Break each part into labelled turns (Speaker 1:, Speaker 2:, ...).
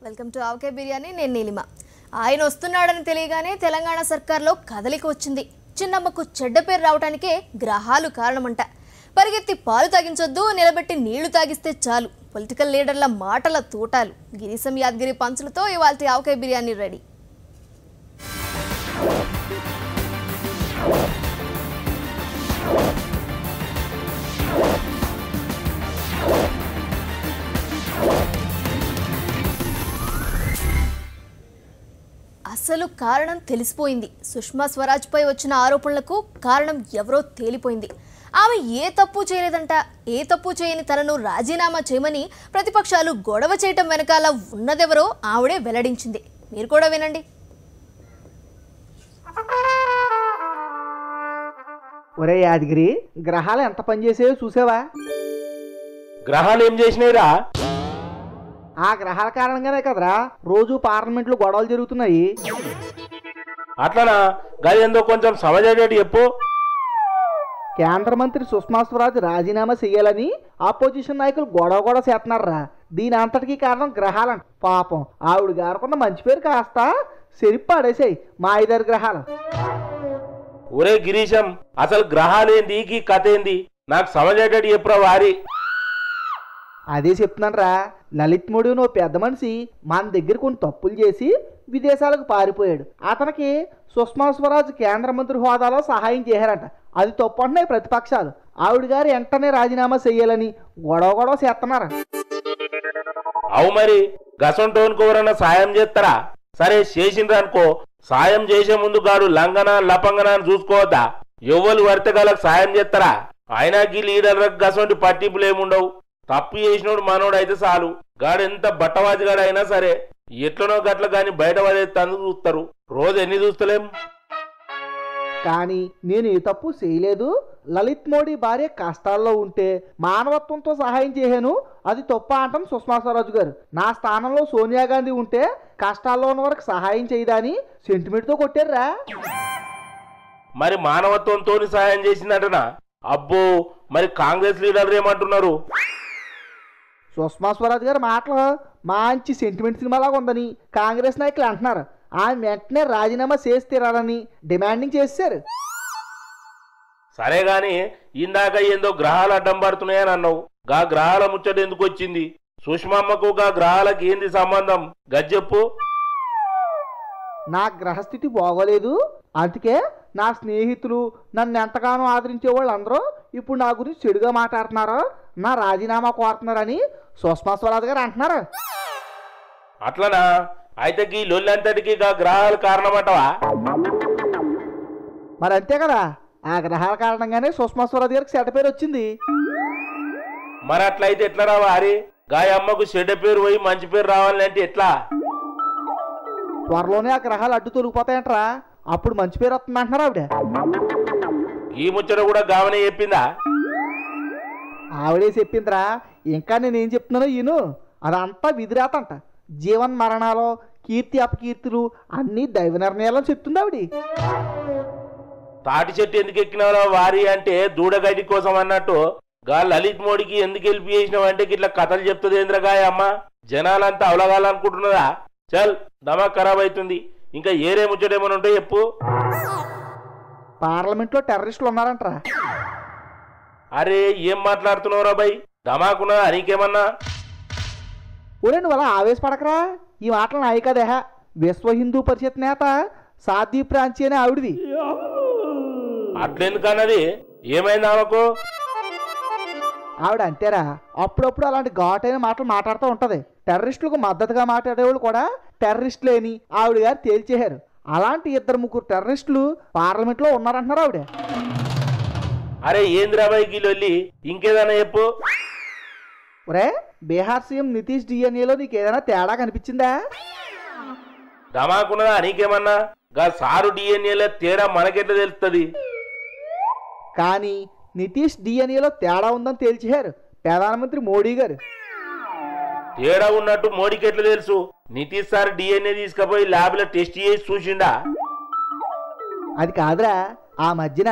Speaker 1: Welcome to ఆవకాయ బిర్యానీ. నేను నీలిమ. ఆయన వస్తున్నాడని తెలియగానే తెలంగాణ సర్కార్లో కదలిక వచ్చింది. చిన్నమ్మకు చెడ్డ పేరు రావడానికే గ్రహాలు కారణమంట. పరిగెత్తి పాలు తాగించొద్దు, నిలబెట్టి నీళ్లు తాగిస్తే చాలు. పొలిటికల్ లీడర్ల మాటల తూటాలు. గిరీశం యాదగిరి పంచులతో ఇవాల్టి ఆవకాయ బిర్యానీ రెడీ. అసలు కారణం తెలిసిపోయింది. సుష్మా స్వరాజ్పై వచ్చిన ఆరోపణలకు కారణం ఎవరో తేలిపోయింది. ఆమె ఏ తప్పు చేయలేదంట. ఏ తప్పు చేయని తనను రాజీనామా చేయమని ప్రతిపక్షాలు గొడవ చేయటం వెనకాల ఉన్నదెవరో ఆవిడే వెల్లడించింది. మీరు కూడా వినండి.
Speaker 2: ఒరే యాదగిరి, గ్రహాలు ఎంత పనిచేసాయో చూసావా?
Speaker 3: గ్రహాలు ఏం చేసినాయిరా?
Speaker 2: ఆ గ్రహాల కారణంగానే కదరా రోజు పార్లమెంట్లో గొడవలు జరుగుతున్నాయి.
Speaker 3: అట్లనా? గదేందో కొంచెం సమజేటట్టు చెప్పు.
Speaker 2: కేంద్ర మంత్రి సుష్మా స్వరాజ్ రాజీనామా చెయ్యాలని ఆపోజిషన్ నాయకులు గొడవ చేస్తున్నారా. దీని అంతటికీ కారణం గ్రహాలంట. పాపం ఆవిడ గారుకున్న మంచి పేరు కాస్త సెరిప్పి పడేసాయి మా 5 గ్రహాలు.
Speaker 3: ఒరే గిరీశం, అసలు గ్రహాలేంది, ఈ కథ ఏంది? నాకు సమజేటట్టు చెప్పురా వారి.
Speaker 2: అదే చెప్తున్నాను రా. లలిత్ మోడీ నో పెద్ద మనిషి మన దగ్గర కొన్ని తప్పులు చేసి విదేశాలకు పారిపోయాడు. అతనికి సుష్మా స్వరాజ్ కేంద్ర మంత్రి హోదాలో సహాయం చేశారంట. అది తప్పు అంటున్నాయి ప్రతిపక్షాలు. ఆవిడ గారు వెంటనే రాజీనామా చెయ్యాలని గొడవ చేస్తున్నారు.
Speaker 3: అవు మరి గసంటోనికి ఎవరన్నా సాయం చేస్తారా? సరే చేసిండ్రు అనుకో, సాయం చేసే ముందు గాడు లంగన లపంగన అని చూసుకోవద్దా? ఎవ్వరు వర్తగాలకు సాయం చేస్తారా? అయినా గీ లీడర్లకు గసంటి పట్టింపులు ఏముండవు. తప్పు చేసినోడు మనోడు అయితే చాలు. గాడు ఎంత బట్టవాజిగాడు అయినా సరే ఎట్లనో గట్ల గాని బయట పడేందుకు చూస్తారు. రోజు ఎన్ని చూస్తలేం.
Speaker 2: కానీ నేను ఏ తప్పు చేయలేదు. లలిత్ మోడీ భార్య కష్టాల్లో ఉంటే మానవత్వంతో సహాయం చేశాను. అది తప్ప అంటాం సుష్మా స్వరాజ్ గారు. నా స్థానంలో సోనియా గాంధీ ఉంటే కష్టాల్లో ఉన్న వరకు సహాయం చేయదని సెంటిమెంట్తో కొట్టారా.
Speaker 3: మరి మానవత్వంతో సహాయం చేసిందటనా? అబ్బో, మరి కాంగ్రెస్ లీడర్లు ఏమంటున్నారు?
Speaker 2: సుష్మా స్వరాజ్ గారి మాటలు మంచి సెంటిమెంట్ సినిమాలాగా ఉందని కాంగ్రెస్ నాయకులు అంటున్నారు. ఆమె వెంటనే రాజీనామా చేసి తీరాలని డిమాండింగ్ చేశారు.
Speaker 3: సరే గాని ఇందాక ఏందో గ్రహాలు అడ్డం పడుతున్నాయని అన్నావు. గా గ్రహాల ముచ్చట ఎందుకు వచ్చింది? సుష్మమ్మకు గా గ్రహాలకు ఏంది సంబంధం? గజ్జెప్పు.
Speaker 2: నా గ్రహస్థితి బాగోలేదు, అందుకే నా స్నేహితులు నన్ను ఎంతగానో ఆదరించే వాళ్ళు అందరూ ఇప్పుడు నా గురించి చెడుగా మాట్లాడుతున్నారు, నా రాజీనామా కోరుతున్నారని సుష్మా స్వరాజ్ గారు అంటున్నారు.
Speaker 3: అట్లనా? అయితే ఈ లొల్లంతటికి గా గ్రహాలు కారణమంటవా?
Speaker 2: మరి అంతే కదా, ఆ గ్రహాల కారణంగానే సుష్మా స్వరాజ్ గారికి చెడ్డ పేరు వచ్చింది.
Speaker 3: మరి అట్లయితే ఎట్లా రావా? అరే గాయ అమ్మకు చెడ్డ పేరు పోయి మంచి పేరు రావాలంటే ఎట్లా?
Speaker 2: త్వరలోనే ఆ గ్రహాలు అడ్డు తొలగిపోతాయంటరా, అప్పుడు మంచి పేరు వస్తుందంటున్నారు ఆవిడ.
Speaker 3: ఈ ముచ్చట కూడా గావనే చెప్పిందా?
Speaker 2: ఆవిడే చెప్పిందిరా. ఇంకా నేనేం చెప్తున్నానో ఈయను అదంతా విధిరాతంట. జీవన్ మరణాలు, కీర్తి అపకీర్తులు అన్నీ దైవ నిర్ణయాలని చెప్తుంది ఆవిడ.
Speaker 3: తాటి చెట్టు ఎందుకు ఎక్కినారో వారి అంటే దూడగడ్డి కోసం అన్నట్టు గా లలిత్ మోడీకి ఎందుకు హెల్ప్ చేసినావు అంటే ఇట్లా కథలు చెప్తుంది ఏంద్రగాయ అమ్మ. జనాలంతా అవలగాలనుకుంటున్నదా? చల్, దమా ఖరాబ్ అవుతుంది. ఇంకా ఏరే ముచ్చటేమని ఉంటే చెప్పు.
Speaker 2: పార్లమెంట్లో టెర్రరిస్టులు ఉన్నారంటరా.
Speaker 3: అరే ఏం మాట్లాడుతున్నావురా బై? దమాకున్నా నీకేమన్నా?
Speaker 2: ఒరే నువ్వు అలా ఆవేశపడకరా. ఈ మాటలు నాయి కదేహ. విశ్వ హిందూ పరిషత్ నేత సాధ్వీ ప్రాంచి అనే ఆవిడది.
Speaker 3: అట్లెందుకన్నది? ఏమైంది ఆమెకు?
Speaker 2: ఆవిడ అంతేరా, అప్పుడప్పుడు అలాంటి ఘాటైన మాటలు మాట్లాడుతూ ఉంటది. టెర్రరిస్టులకు మద్దతుగా మాట్లాడేవాళ్ళు కూడా టెర్రరిస్టులేని ఆవిడ గారు తేల్చేశారు. అలాంటి 2-3 టెర్రరిస్టులు పార్లమెంట్లో ఉన్నారంటున్నారు ఆవిడ.
Speaker 3: అరే ఏంద్రాబాయ్ గీలొల్లి? ఇంకేదన్నా చెప్పు.
Speaker 2: ఒరే, బీహార్ సీఎం నితీష్ డిఎన్ఏలో నీకు ఏదైనా తేడా కనిపించిందా?
Speaker 3: దమాకున్నదా నీకేమన్నా? గా సారు డిఎన్ఏలో తేడా మనకెట్లా తెలుస్తుంది?
Speaker 2: కానీ నితీష్ డిఎన్ఏలో తేడా ఉందని తేల్చేశారు ప్రధానమంత్రి మోడీ గారు.
Speaker 3: తేడా ఉన్నట్టు మోడీకి ఎట్లా తెలుసు? నితీష్ సార్ డిఎన్ఏ తీసుకుపోయి ల్యాబ్లో టెస్ట్ చేసి చూసిండా?
Speaker 2: అది కాదురా, ఆ మధ్యన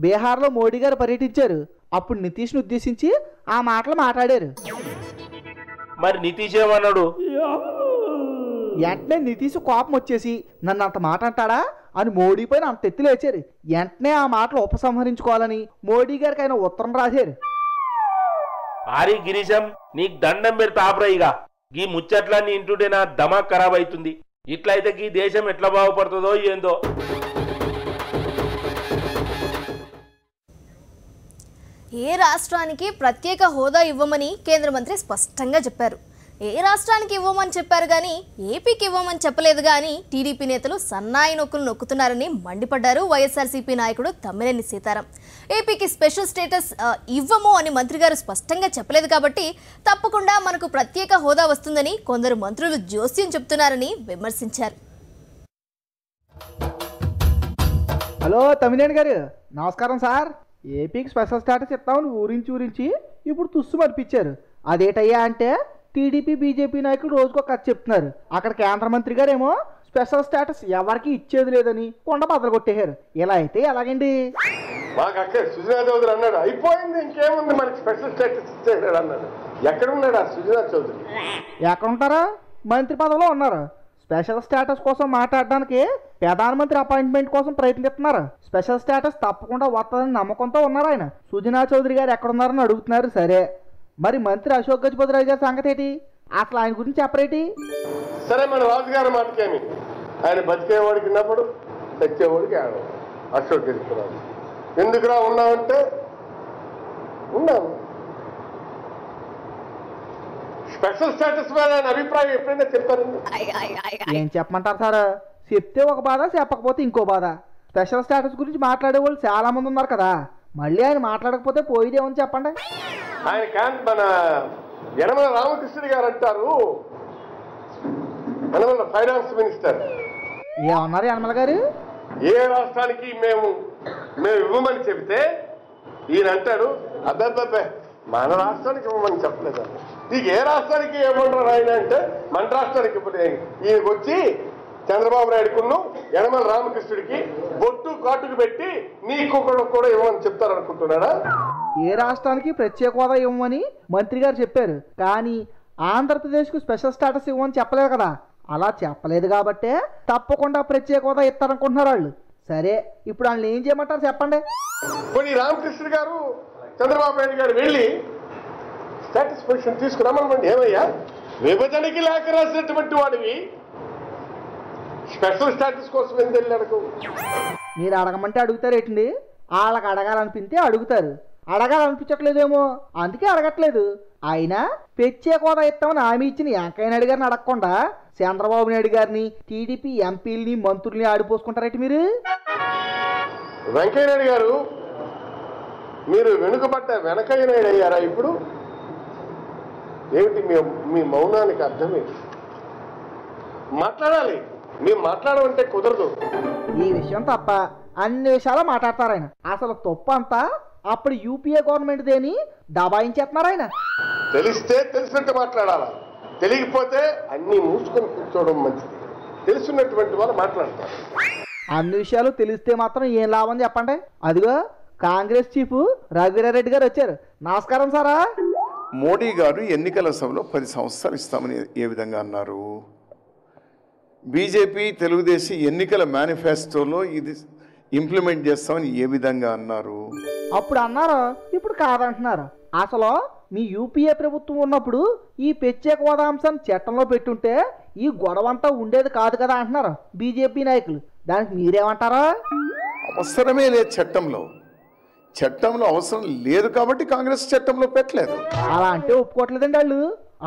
Speaker 2: బీహార్లో మోడీ గారు పర్యటించారు. అప్పుడు నితీష్ను ఉద్దేశించి ఆ మాటలు మాట్లాడారు.
Speaker 3: మరి నితీష్ ఏమన్నాడు?
Speaker 2: వెంటనే నితీష్ కోపం వచ్చేసి నన్ను అంత మాట అంటాడా అని మోడీ పైన అంత ఎత్తి లేచారు. వెంటనే ఆ మాటలు ఉపసంహరించుకోవాలని మోడీ గారికి ఆయన ఉత్తరం రాశారు.
Speaker 3: ఆరి గిరీశం నీకు దండం పెడితే ఆపరాయిగా గీ ముచ్చట్లన్నీ ఇంటుంటే నా దమాక్ ఖరాబ్ అవుతుంది. ఇట్లయితే ఈ దేశం ఎట్లా బాగుపడుతుందో ఏందో.
Speaker 1: ఏ రాష్ట్రానికి ప్రత్యేక హోదా ఇవ్వమని కేంద్ర మంత్రి స్పష్టంగా చెప్పారు. ఏ రాష్ట్రానికి ఇవ్వమని చెప్పారు కానీ ఏపీకి ఇవ్వమని చెప్పలేదు కానీ టీడీపీ నేతలు సన్నాయి నొక్కులు నొక్కుతున్నారని మండిపడ్డారు వైఎస్ఆర్సీపీ నాయకుడు తమ్మినేని సీతారాం. ఏపీకి స్పెషల్ స్టేటస్ ఇవ్వము అని మంత్రి గారు స్పష్టంగా చెప్పలేదు కాబట్టి తప్పకుండా మనకు ప్రత్యేక హోదా వస్తుందని కొందరు మంత్రులు జోస్యం చెప్తున్నారని విమర్శించారు.
Speaker 2: హలో తమ్మినేని గారు, నమస్కారం సార్. ఏపీకి స్పెషల్ స్టేటస్ ఇస్తామని ఊరించి ఇప్పుడు తుస్సు మరిపించారు. అదేటయ్యా అంటే టీడీపీ బీజేపీ నాయకులు రోజుకో కథ చెప్తున్నారు. అక్కడ కేంద్ర మంత్రి గారేమో స్పెషల్ స్టేటస్ ఎవరికి ఇచ్చేది లేదని కొండ బద్దలు కొట్టేశారు. ఇలా అయితే ఎలాగండి?
Speaker 4: మాకు అక్కడ సుజనా చౌదరి అన్నాడు అయిపోయింది, ఇంకేముంది మనకి స్పెషల్ స్టేటస్ ఇచ్చేసాడు అన్నాడు. ఎక్కడున్నాడు ఆ సుజనా చౌదరి?
Speaker 2: ఎక్కడుంటారా? మంత్రి పదవిలో ఉన్నారు. స్పెషల్ స్టేటస్ కోసం మాట్లాడడానికి ప్రధానమంత్రి అపాయింట్మెంట్ కోసం ప్రయత్నిస్తున్నారు. స్పెషల్ స్టేటస్ తప్పకుండా వస్తుందని నమ్మకంతో ఉన్నారు ఆయన. సుజనా చౌదరి గారు ఎక్కడున్నారని అడుగుతున్నారు. సరే, మరి మంత్రి అశోక్ గజపతిరాజు గారి సంగతి ఏంటి? అసలు ఆయన గురించి చెప్పరేటి?
Speaker 4: సరే, మన రాజుగారి మాటకేమి, ఆయన బతికేవాడికి ఉన్నప్పుడు తెచ్చేవాడికి ఆడ అశోక్ గజపతిరాజు ఎందుకురా ఉన్నామంటే ఉన్నాము. స్పెషల్ స్టేటస్ మీద ఆయన అభిప్రాయం ఎప్పుడైనా చెప్పారండి?
Speaker 2: ఏం చెప్పమంటారు సార్? చెప్తే ఒక బాధ, చెప్పకపోతే ఇంకో బాధ. స్పెషల్ స్టేటస్ గురించి మాట్లాడే వాళ్ళు చాలా మంది ఉన్నారు కదా, మళ్ళీ ఆయన మాట్లాడకపోతే పోయిదేమని చెప్పండి.
Speaker 4: ఆయన మన యనమల రామకృష్ణుడి గారు అంటారు, యనమల ఫైనాన్స్ మినిస్టర్.
Speaker 2: ఏమన్నారు యనమల గారు?
Speaker 4: ఏ రాష్ట్రానికి మేము ఇవ్వమని చెబితే ఈయన అంటాడు అబ్బాబ్బే మన రాష్ట్రానికి ఇవ్వమని చెప్పలేదు. నీకు ఏ రాష్ట్రానికి ఇవ్వమంటారు ఆయన అంటే మన రాష్ట్రానికి ఇప్పుడు ఈయనకు వచ్చి చంద్రబాబు నాయుడుకును యనమల రామకృష్ణుడికి బొట్టు కాటుకు పెట్టి నీకు కూడా ఇవ్వమని చెప్తారనుకుంటున్నాడా?
Speaker 2: ఏ రాష్ట్రానికి ప్రత్యేక హోదా ఇవ్వమని మంత్రి గారు చెప్పారు, కానీ ఆంధ్రప్రదేశ్కు స్పెషల్ స్టేటస్ ఇవ్వమని చెప్పలేదు కదా. అలా చెప్పలేదు కాబట్టే తప్పకుండా ప్రత్యేక హోదా ఇస్తారనుకుంటున్నారు వాళ్ళు. సరే, ఇప్పుడు వాళ్ళు ఏం చేయమంటారు చెప్పండి.
Speaker 4: కొన్ని రామకృష్ణ గారు చంద్రబాబు నాయుడు గారు వెళ్ళి స్టేటస్ పొజిషన్ తీసుకురామనుకోండి. ఏమయ్యా, విభజనకి లేఖ రాసినటువంటి వాడివి స్పెషల్ స్టేటస్ కోసం ఏం తెలియదు?
Speaker 2: మీరు అడగమంటే అడుగుతారేటండి? వాళ్ళకి అడగాలనిపిస్తే అడుగుతారు, అడగాలనిపించట్లేదేమో అందుకే అడగట్లేదు. అయినా ప్రత్యేక హోదా ఇస్తామని హామీ ఇచ్చిన వెంకయ్య నాయుడు గారిని అడగకుండా చంద్రబాబు నాయుడు గారిని, టీడీపీ ఎంపీలని, మంత్రుల్ని ఆడిపోసుకుంటారేంటి మీరు?
Speaker 4: వెంకయ్య నాయుడు గారు మీరు వెనుకబడ్డ వెనకయ్య నాయుడు అయ్యారా ఇప్పుడు? ఏమిటి మీ మౌనానికి అర్థమేంటి? మాట్లాడాలి, మేము మాట్లాడమంటే కుదరదు.
Speaker 2: ఈ విషయం తప్ప అన్ని విషయాలు మాట్లాడతారు ఆయన. అసలు తప్పు అంతా అప్పుడు యూపీఏ గవర్నమెంట్ దేని దబాయించేస్తున్నారు ఆయన.
Speaker 4: తెలిస్తే తెలిసినట్టు మాట్లాడాలా, తెలియకపోతే అన్ని మూసుకొని కూర్చోవడం మంచిది. తెలుసున్నటువంటి వాళ్ళు మాట్లాడతారు.
Speaker 2: అన్ని విషయాలు తెలిస్తే మాత్రం ఏం లాభం చెప్పండి. అదిగో కాంగ్రెస్ చీఫ్ రఘువీరారెడ్డి గారు వచ్చారు. నమస్కారం సారా.
Speaker 5: మోడీ గారు ఎన్నికల సభలో 10 సంవత్సరాలు ఇస్తామని ఏ విధంగా అన్నారు? బీజేపీ తెలుగుదేశం ఎన్నికల మేనిఫెస్టోలో ఇది ఇంప్లిమెంట్ చేస్తామని ఏ విధంగా అన్నారు?
Speaker 2: అప్పుడు అన్నారు, ఇప్పుడు కాదంటున్నారు. అసలు మీ యూపీఏ ప్రభుత్వం ఉన్నప్పుడు ఈ ప్రత్యేక హోదా అంశాన్ని చట్టంలో పెట్టుంటే ఈ గొడవంతా ఉండేది కాదు కదా అంటున్నారు బీజేపీ నాయకులు. దానికి మీరేమంటారా?
Speaker 5: అవసరమే లేదు చట్టంలో అవసరం లేదు కాబట్టి కాంగ్రెస్ చట్టంలో పెట్టలేదు.
Speaker 2: అలా అంటే ఒప్పుకోవట్లేదండి వాళ్ళు.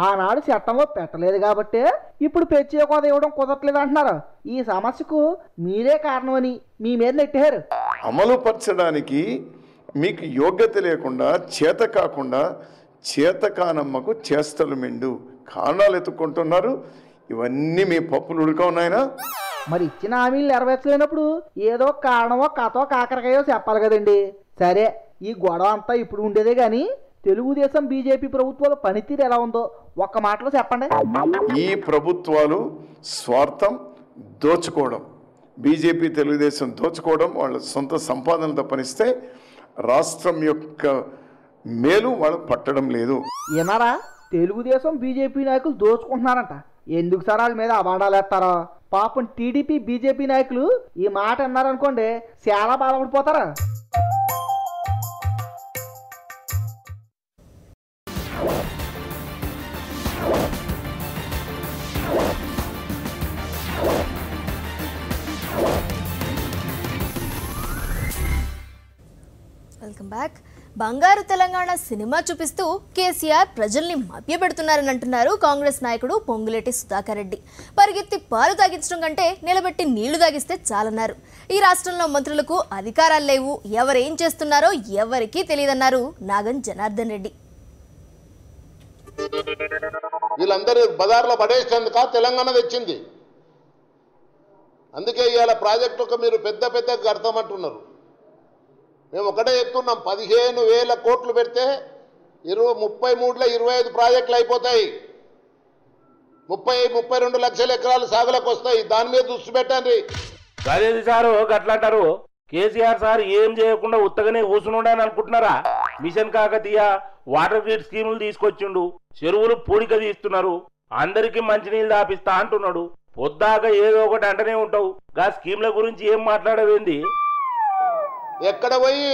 Speaker 2: ఆనాడు చట్టంలో పెట్టలేదు కాబట్టి ఇప్పుడు ప్రత్యేక హోదా ఇవ్వడం కుదరట్లేదు అంటున్నారు. ఈ సమస్యకు మీరే కారణమని మీ మీద నెట్టారు.
Speaker 5: అమలు పరచడానికి మీకు యోగ్యత లేకుండా, చేత కాకుండా చేతకానమ్మకు చేష్టలు మెండు కారణాలు ఎత్తుకుంటున్నారు. ఇవన్నీ మీ పప్పులు ఉడక ఉన్నాయనా?
Speaker 2: మరి ఇచ్చిన హామీలు నెరవేర్చలేనప్పుడు ఏదో కారణమో కథో కాకరకాయో చెప్పాలి కదండి. సరే, ఈ గొడవ అంతా ఇప్పుడు ఉండేదే కానీ తెలుగుదేశం బీజేపీ ప్రభుత్వాల పనితీరు ఎలా ఉందో ఒక్క మాటలో చెప్పండి.
Speaker 5: ఈ ప్రభుత్వాలు స్వార్థం, దోచుకోవడం, బీజేపీ తెలుగుదేశం దోచుకోవడం, వాళ్ళ సొంత సంపాదనలతో పనిస్తే రాష్ట్రం యొక్క మేలు వాళ్ళు పట్టడం లేదు.
Speaker 2: ఏనారా తెలుగుదేశం బీజేపీ నాయకులు దోచుకుంటున్నారంట. ఎందుకు సార్ వాళ్ళ మీద అబాండాలు వేస్తారో? పాపం టీడీపీ బీజేపీ నాయకులు ఈ మాట అన్నారనుకోండి చాలా బాధపడిపోతారా.
Speaker 1: Welcome back. బంగారు తెలంగాణ సినిమా చూపిస్తూ కేసీఆర్ ప్రజల్ని మభ్యపెడుతున్నారని అంటున్నారు కాంగ్రెస్ నాయకుడు పొంగులేటి సుధాకర్ రెడ్డి. పరిగెత్తి పాలు తాగించడం కంటే నిలబెట్టి నీళ్లు తాగిస్తే చాలన్నారు. ఈ రాష్ట్రంలో మంత్రులకు అధికారాలు లేవు, ఎవరేం చేస్తున్నారో ఎవరికీ తెలియదన్నారు నాగన్ జనార్దన్ రెడ్డి.
Speaker 6: వీళ్ళందరూ బజార్లో పడేసేందుక తెలంగాణ తెచ్చింది. అందుకే ఇవాళ ప్రాజెక్టులకు మీరు పెద్ద పెద్ద కడతామంటున్నారు. మేము ఒకటే చెప్తున్నాం, 15,000 కోట్లు పెడితే 33లో 25 ప్రాజెక్టులు అయిపోతాయి. 32 లక్షల ఎకరాలు సాగులకు వస్తాయి. దాని మీద దృష్టి పెట్టండి.
Speaker 3: అదేది సారు గట్లంటారు? కేసీఆర్ సార్ ఏం చేయకుండా ఉత్తగానే కూర్చున్నాడని అనుకుంటున్నారా? మిషన్ కాకతీయ వాటర్ గ్రిడ్ స్కీములు తీసుకొచ్చిండు, చెరువులు పూడిక తీస్తున్నారు, అందరికీ మంచినీళ్ళు దాపిస్తా అంటున్నాడు. పొద్దాక ఏదో ఒకటి అంటనే ఉంటావు. గా స్కీమ్ల గురించి ఏం మాట్లాడవేంది?
Speaker 6: ఎక్కడ పోయి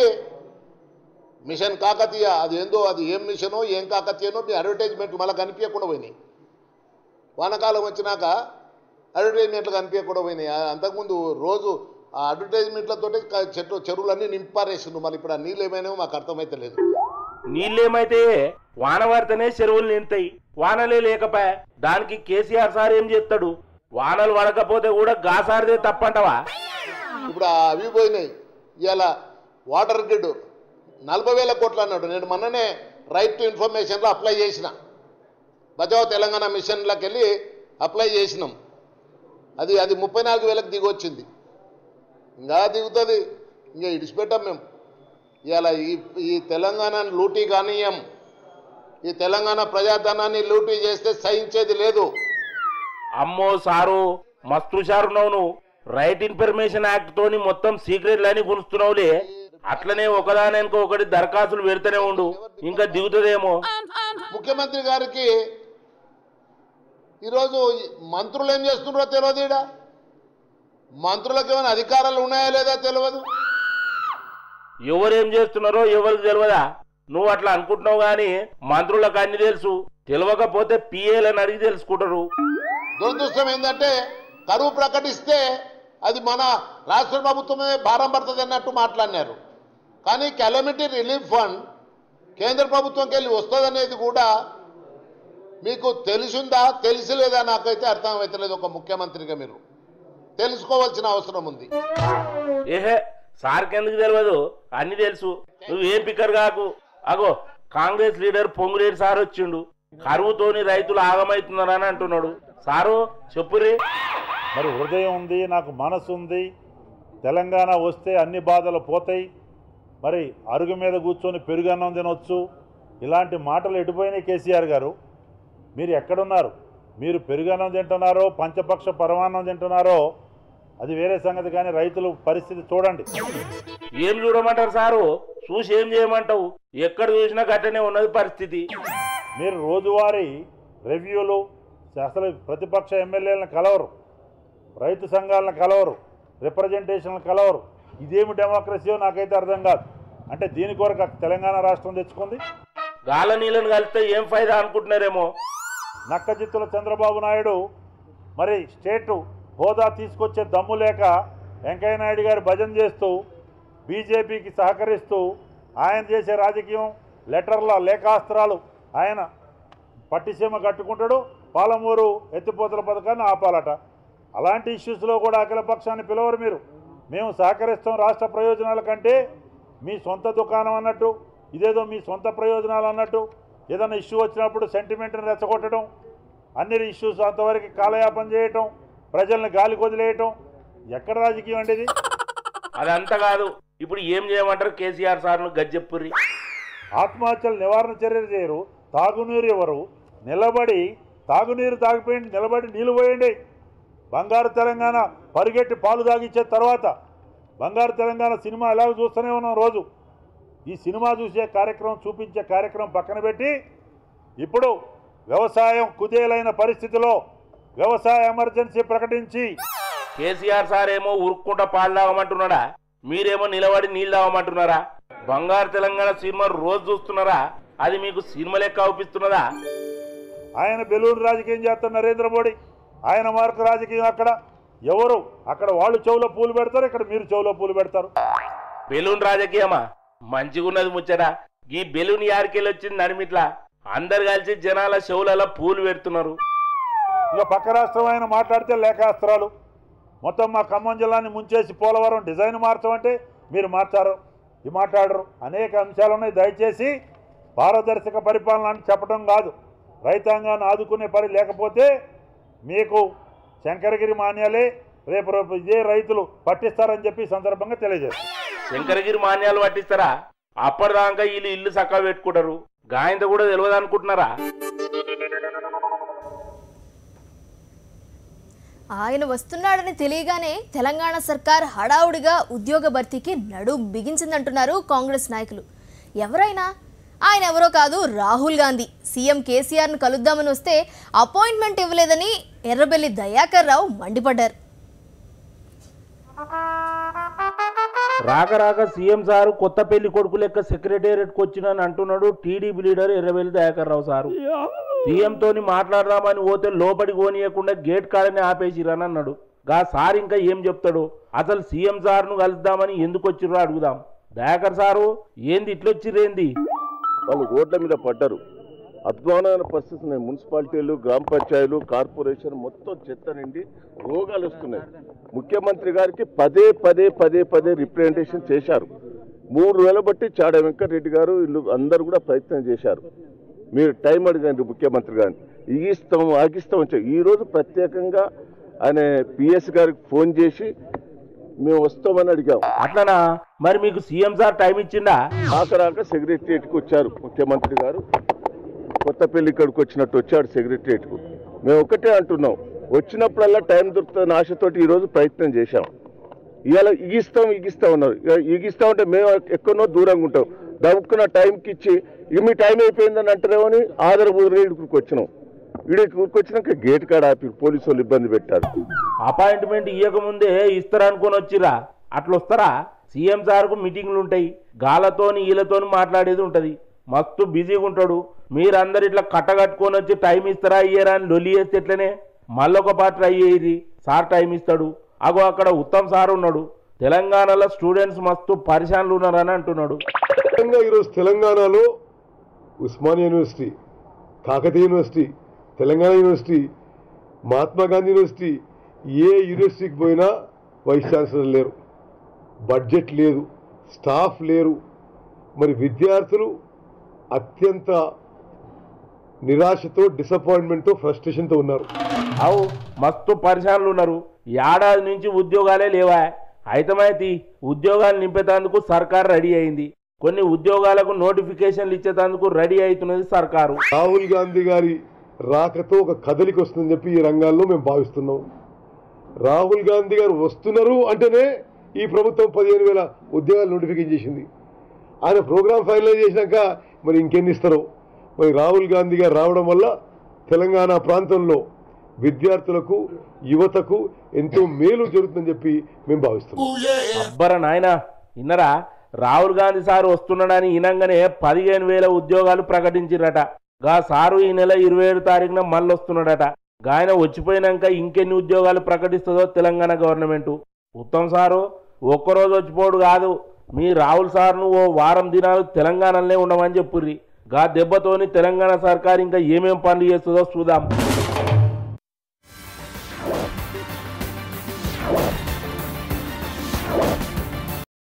Speaker 6: మిషన్ కాకతీయ అది ఏందో, అది ఏం మిషనో ఏం కాకతీయనో మీ అడ్వర్టైజ్మెంట్లు మళ్ళీ కనిపించకుండా పోయినాయి. వానకాలం వచ్చినాక అడ్వర్టైజ్మెంట్లు కనిపించకుండా పోయినాయి. అంతకుముందు రోజు ఆ అడ్వర్టైజ్మెంట్లతోటి చెరువులన్నీ నింపారేసిండు. మళ్ళీ ఇప్పుడు ఆ నీళ్ళు ఏమైనాయో మాకు అర్థమైతే లేదు.
Speaker 3: నీళ్ళేమైతే వాన పడితేనే చెరువులు నింతాయి, వానలే లేకపోయా దానికి కేసీఆర్ సార్ ఏం చేస్తాడు? వానలు పడకపోతే కూడా గాసారిదే తప్పంటవా?
Speaker 6: ఇప్పుడు అవి పోయినాయి. ఇవాళ వాటర్ గ్రిడ్ 40,000 కోట్లు అన్నాడు. నేను మొన్ననే రైట్ టు ఇన్ఫర్మేషన్లో అప్లై చేసిన. బచావ్ తెలంగాణ మిషన్లోకి వెళ్ళి అప్లై చేసినాం. అది 34,000కి దిగొచ్చింది. ఇంకా దిగుతుంది, ఇంకా ఇడిచిపెట్టాం మేము. ఇవాళ ఈ తెలంగాణను లూటీ కానీయం. ఈ తెలంగాణ ప్రజాధనాన్ని లూటీ చేస్తే సహించేది లేదు.
Speaker 3: అమ్మో సారు మస్తు షారున్నావు. రైట్ ఇన్ఫర్మేషన్ యాక్ట్ తోని మొత్తం సీక్రెట్లని గుంచుతున్నావులే. అట్లనే ఒకదానికి ఒకటి దరఖాస్తులు పెడితేనే ఉండు, ఇంకా దిగుతుందేమో.
Speaker 6: ముఖ్యమంత్రి గారికి ఈరోజు మంత్రులు ఏం చేస్తున్నారో తెలియదు. ఈడ మంత్రులకు ఏమైనా అధికారాలు ఉన్నాయా లేదా తెలియదు.
Speaker 3: ఎవరేం చేస్తున్నారో ఎవరికి తెలియదా? నువ్వు అట్లా అనుకుంటున్నావు గాని మంత్రులకు అన్ని తెలుసు. తెలియకపోతే పిఏలని అడిగి తెలుసుకుంటారు.
Speaker 6: దురదృష్టం ఏంటంటే కరువు ప్రకటిస్తే అది మన రాష్ట్ర ప్రభుత్వమే భారం పడుతుంది అన్నట్టు మాట్లాడినారు. కానీ కెలమిటీ రిలీఫ్ ఫండ్ కేంద్ర ప్రభుత్వంకి వెళ్ళి వస్తుందనేది కూడా మీకు తెలిసిందా తెలిసిలేదా నాకైతే అర్థమవుతలేదు. ఒక ముఖ్యమంత్రిగా మీరు తెలుసుకోవాల్సిన అవసరం ఉంది.
Speaker 3: ఏహే సార్కి ఎందుకు తెలియదు? అన్ని తెలుసు. నువ్వేం పిక్కర్ కాకు. అగో కాంగ్రెస్ లీడర్ పొంగులేటి సార్ వచ్చిండు. కరువుతోని రైతులు ఆగమవుతున్నారని అంటున్నాడు. సారు చెప్పురే.
Speaker 7: మరి హృదయం ఉంది, నాకు మనసు ఉంది. తెలంగాణ వస్తే అన్ని బాధలు పోతాయి. మరి అరుగు మీద కూర్చొని పెరుగన్నం తినొచ్చు. ఇలాంటి మాటలు ఎటుపోయినాయి కేసీఆర్ గారు? మీరు ఎక్కడున్నారు? మీరు పెరుగన్నం తింటున్నారో పంచపక్ష పరమాన్నం తింటున్నారో అది వేరే సంగతి. కానీ రైతుల పరిస్థితి చూడండి.
Speaker 3: ఏం చూడమంటారు సారు? చూసి ఏం చేయమంటావు? ఎక్కడ చూసినా గట్టనే ఉన్నది పరిస్థితి.
Speaker 7: మీరు రోజువారీ రివ్యూలు, అసలు ప్రతిపక్ష ఎమ్మెల్యేలను కలవరు, రైతు సంఘాలను కలవరు, రిప్రజెంటేషన్లు కలవరు. ఇదేమి డెమోక్రసీయో నాకైతే అర్థం కాదు. అంటే దీని కొరకు తెలంగాణ రాష్ట్రం తెచ్చుకుంది.
Speaker 3: గాల నీళ్ళని కలిస్తే ఏం ఫైదా అనుకుంటున్నారేమో.
Speaker 7: నక్కజిత్తుల చంద్రబాబు నాయుడు మరి స్టేటు హోదా తీసుకొచ్చే దమ్ము లేక వెంకయ్య నాయుడు గారు భజన చేస్తూ బీజేపీకి సహకరిస్తూ ఆయన చేసే రాజకీయం లెటర్ల లేఖాస్త్రాలు ఆయన పట్టిసీమ కట్టుకుంటాడు. పాలమూరు ఎత్తిపోతల పథకాన్ని ఆపాలట. అలాంటి ఇష్యూస్లో కూడా అఖిలపక్షాన్ని పిలవరు మీరు. మేము సహకరిస్తాం రాష్ట్ర ప్రయోజనాల కంటే మీ సొంత దుకాణం అన్నట్టు, ఇదేదో మీ సొంత ప్రయోజనాలు అన్నట్టు ఏదైనా ఇష్యూ వచ్చినప్పుడు సెంటిమెంట్ని రెచ్చగొట్టడం, అన్ని ఇష్యూస్ అంతవరకు కాలయాపన చేయటం, ప్రజల్ని గాలి కొదిలేయటం. ఎక్కడ రాజకీయం అండి ఇది?
Speaker 3: అదంతా కాదు. ఇప్పుడు ఏం చేయమంటారు కేసీఆర్ సార్ను గజ్జెప్పుర్రి?
Speaker 7: ఆత్మహత్యలు నివారణ చర్యలు చేయరు, తాగునీరు ఎవరు, నిలబడి తాగునీరు తాగిపోయింది, నిలబడి నీళ్ళు పోయండి. బంగారు తెలంగాణ పరిగెట్టి పాలు తాగిచ్చే తర్వాత బంగారు తెలంగాణ సినిమా ఎలాగో చూస్తూనే ఉన్నాం రోజు. ఈ సినిమా చూసే కార్యక్రమం, చూపించే కార్యక్రమం పక్కన పెట్టి ఇప్పుడు వ్యవసాయం కుదేలైన పరిస్థితిలో వ్యవసాయ ఎమర్జెన్సీ ప్రకటించి
Speaker 3: కేసీఆర్ సార్ ఏమో ఉరుక్కుంటా పాలు తాగమంటున్నాడా, మీరేమో నిలబడి నీళ్ళు తాగమంటున్నారా? బంగారు తెలంగాణ సినిమా రోజు చూస్తున్నారా? అది మీకు సినిమా లెక్క అవుపిస్తున్నదా?
Speaker 7: ఆయన బెలూన్ రాజకీయం చేస్తున్న నరేంద్ర మోడీ, ఆయన మార్కు రాజకీయం. ఎవరు అక్కడ వాళ్ళు చెవులో పూలు పెడతారు, ఇక్కడ మీరు చెవులో పూలు పెడతారు.
Speaker 3: బెలూన్ రాజకీయమా? మంచిగున్నది ముచ్చట. ఈ బెలూన్ యారికెళ్ళి వచ్చింది నడిమిట్లా అందరు కలిసి జనాల చెవులలో పూలు పెడుతున్నారు.
Speaker 7: ఇక పక్క రాష్ట్రం ఆయన మాట్లాడితే లేఖాస్త్రాలు. మొత్తం మా ఖమ్మం జిల్లాని ముంచేసి పోలవరం డిజైన్ మార్చమంటే మీరు మాట్లాడరు. అనేక అంశాలు ఉన్నాయి. దయచేసి పారదర్శక పరిపాలన అని చెప్పడం కాదు, రైతాంగాన్ని ఆదుకునే పని లేకపోతే మీకు శంకరగిరి మాన్యాలే రేపు ఇదే రైతులు పట్టిస్తారని చెప్పి సందర్భంగా తెలియజేస్తారు.
Speaker 3: శంకరగిరి మాన్యాలు పట్టిస్తారా? అప్పటిదాకా వీళ్ళు ఇల్లు చక్కగా పెట్టుకుంటారు. గాయంత కూడా తెలియదు అనుకుంటున్నారా?
Speaker 1: ఆయన వస్తున్నాడని తెలియగానే తెలంగాణ సర్కార్ హడావుడిగా ఉద్యోగ భర్తీకి నడుం బిగించిందంటున్నారు కాంగ్రెస్ నాయకులు. ఎవరైనా ఆయన ఎవరో కాదు, రాహుల్ గాంధీ. సీఎం కేసీఆర్ను కలుద్దామని వస్తే అపాయింట్మెంట్ ఇవ్వలేదని ఎర్రబెల్లి దయాకర్ రావు మండిపడ్డారు.
Speaker 3: రాక సీఎం సారు కొత్త పెళ్లి కొడుకు లెక్క సెక్రటేరియట్కి వచ్చినని అంటున్నాడు TDP leader Errabelli Dayakar Rao sir. CM తోని మాట్లాడదామని పోతే లోపలి కోనియకుండా గేట్ కాడనే ఆపేసిరని అన్నాడు. గా సార్ ఇంకా ఏం చెప్తాడు? అసలు సీఎం సార్ను కలుద్దామని ఎందుకు వచ్చిర్రో అడుగుదాం. దయాకర్ సారు, ఏంది ఇట్లొచ్చిరేంది?
Speaker 8: వాళ్ళు రోడ్ల మీద పడ్డారు. అధ్వానమైన పరిస్థితి ఉన్నాయి. మున్సిపాలిటీలు, గ్రామ పంచాయతీలు, కార్పొరేషన్ మొత్తం చెత్త నిండి రోగాలు వస్తున్నాయి. ముఖ్యమంత్రి గారికి పదే రిప్రజెంటేషన్ చేశారు. 3 నెలలు బట్టి చాడ వెంకటరెడ్డి గారు వీళ్ళు అందరూ కూడా ప్రయత్నం చేశారు. మీరు టైం అడిగండి ముఖ్యమంత్రి గారిని, ఆగిస్తాం వచ్చారు. ఈరోజు ప్రత్యేకంగా ఆయన పిఎస్ గారికి ఫోన్ చేసి మేము వస్తామని అడిగాం.
Speaker 3: అట్లనా? మరి మీకు సీఎం సార్ టైం ఇచ్చిందా?
Speaker 8: రాక సెక్రటరియట్కి వచ్చారు ముఖ్యమంత్రి గారు. కొత్తపల్లి ఇక్కడికి వచ్చినట్టు వచ్చాడు సెక్రటరియట్కు. మేము ఒకటే అంటున్నాం, వచ్చినప్పుడల్లా టైం దొరుకుతుందని ఆశతోటి ఈరోజు ప్రయత్నం చేశాం. ఇవాళ ఇగిస్తాం ఉన్నారు. ఇగిస్తామంటే మేము ఎక్కడో దూరంగా ఉంటాం. దవ్వుకున్న టైంకి ఇచ్చి ఇక మీ టైం అయిపోయిందని అంటారేమని ఆధారబుద్ధి ఇక్కడికి వచ్చినాం. వీడికి ఊరికొచ్చినాక గేట్ కాడ ఆపి పోలీసు వాళ్ళు ఇబ్బంది పెట్టారు.
Speaker 3: అపాయింట్మెంట్ ఇవ్వకముందే ఇస్తారనుకొని వచ్చిరా? అట్లా వస్తారా? సీఎం సార్కు మీటింగ్లు ఉంటాయి, గాలతోని వీళ్ళతోని మాట్లాడేది ఉంటుంది. మస్తు బిజీగా ఉంటాడు. మీరందరు ఇట్లా కట్టగట్టుకొని వచ్చి టైం ఇస్తారా ఇయ్యరా అని లొల్లి చేస్తే ఎట్లనే? మళ్ళొక పాటు ట్రై అయ్యి సార్ టైం ఇస్తాడు. అగో అక్కడ ఉత్తమ్ సార్ ఉన్నాడు. తెలంగాణలో స్టూడెంట్స్ మస్తు పరిశాన్లు ఉన్నారని అంటున్నాడు.
Speaker 4: ఈరోజు తెలంగాణలో Osmania university, Kakatiya university, Telangana university, Mahatma Gandhi university, ఏ యూనివర్సిటీకి పోయినా వైస్ ఛాన్సలర్ లేరు, బడ్జెట్ లేదు, స్టాఫ్ లేరు. మరి విద్యార్థులు అత్యంత నిరాశతో, డిసప్పాయింట్మెంట్తో, ఫ్రస్ట్రేషన్తో ఉన్నారు.
Speaker 3: అవు మస్తు పరిశాన్లు ఉన్నారు. ఏడాది నుంచి ఉద్యోగాలే లేవా? అయితమైతే ఉద్యోగాలు నింపేందుకు సర్కారు రెడీ అయింది. కొన్ని ఉద్యోగాలకు నోటిఫికేషన్లు ఇచ్చేందుకు రెడీ అవుతున్నది సర్కారు.
Speaker 4: రాహుల్ గాంధీ గారి రాకతో ఒక కదలిక వస్తుందని చెప్పి ఈ రంగాల్లో మేము భావిస్తున్నాం. రాహుల్ గాంధీ గారు వస్తున్నారు అంటేనే ఈ ప్రభుత్వం 15,000 ఉద్యోగాలు నోటిఫికేషన్ చేసింది. ఆయన ప్రోగ్రామ్ ఫైనలైజ్ చేసినాక మరి ఇంకెన్ని ఇస్తారో. మరి రాహుల్ గాంధీ గారు రావడం వల్ల తెలంగాణ ప్రాంతంలో విద్యార్థులకు, యువతకు ఎంతో మేలు జరుగుతుందని చెప్పి మేము భావిస్తున్నాం.
Speaker 3: అబ్బరా నాయన, ఇన్నరా? రాహుల్ గాంధీ సారు వస్తున్నాడని ఇనంగానే 15,000 ఉద్యోగాలు ప్రకటించిరట. గా సారు ఈ నెల 27 తారీఖున మళ్ళీ వస్తున్నాడట. గాయన వచ్చిపోయినాక ఇంకెన్ని ఉద్యోగాలు ప్రకటిస్తుందో తెలంగాణ గవర్నమెంట్. ఉత్తమ్ సారు ఒక్కరోజు వచ్చిపోడు కాదు, మీ రాహుల్ సార్ను ఓ వారం దినాలు తెలంగాణలోనే ఉండమని చెప్పుర్రి. గా దెబ్బతోని తెలంగాణ సర్కారు ఇంకా ఏమేం పనులు చేస్తుందో చూద్దాం.